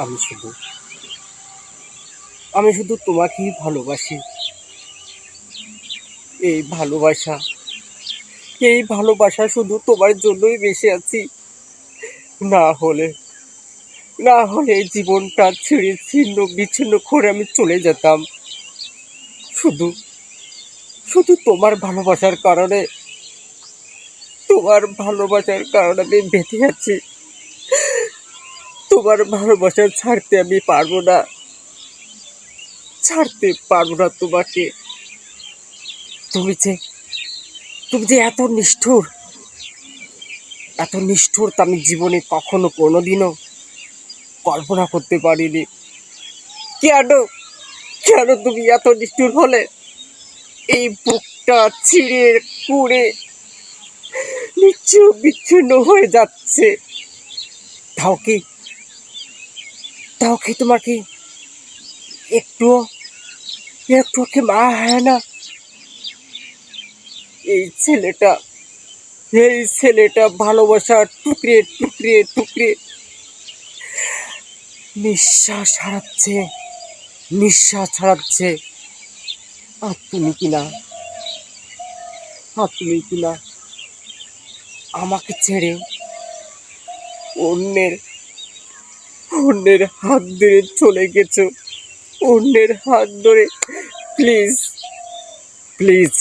আমি শুধু আমি শুধু তোমাকেই ভালোবাসি। এই ভালোবাসা এই ভালোবাসা শুধু তোমার জন্যই বেঁচে আছি। না হলে না হলে এই জীবনটা ছেড়ে ছিন্ন বিচ্ছিন্ন করে আমি চলে যেতাম। শুধু শুধু তোমার ভালোবাসার কারণে আমি বেঁচে আছি। তোমার ভালোবাসা ছাড়তে পারবো না তোমাকে। তুমি যে তুমি যে এত নিষ্ঠুর তা আমি জীবনে কখনো কোনোদিনও কল্পনা করতে পারিনি। কেন কেন তুমি এত নিষ্ঠুর হলে? এই বুকটা ছিঁড়ে কুড়ে বিচ্ছিন্ন হয়ে যাচ্ছে। তাও কি তাও কি তোমার কি একটুও একটুও কি মা হয় না? এই ছেলেটা এই ছেলেটা ভালোবাসা টুকরে টুকরে টুকরে নিঃশ্বাস হারাচ্ছে নিঃশ্বাস হারাচ্ছে। আর তুমি কিনা আর তুমি কিনা আমাকে ছেড়ে অন্যের অন্যের হাত ধরে চলে গেছো। অন্যের হাত ধরে। প্লিজ প্লিজ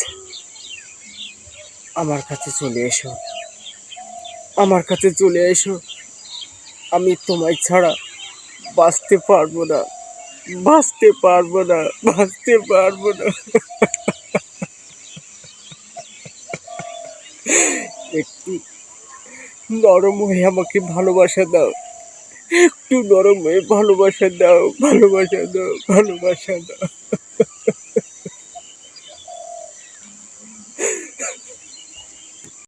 আমার কাছে চলে এসো। আমার কাছে চলে এসো। আমি তোমায় ছাড়া বাঁচতে পারবো না। বাঁচতে পারবো না। বাঁচতে পারবো না। একটু নরম হয়ে আমাকে ভালোবাসা দাও। একটু নরম হয়ে ভালোবাসা দাও। ভালোবাসা দাও। ভালোবাসা দাও।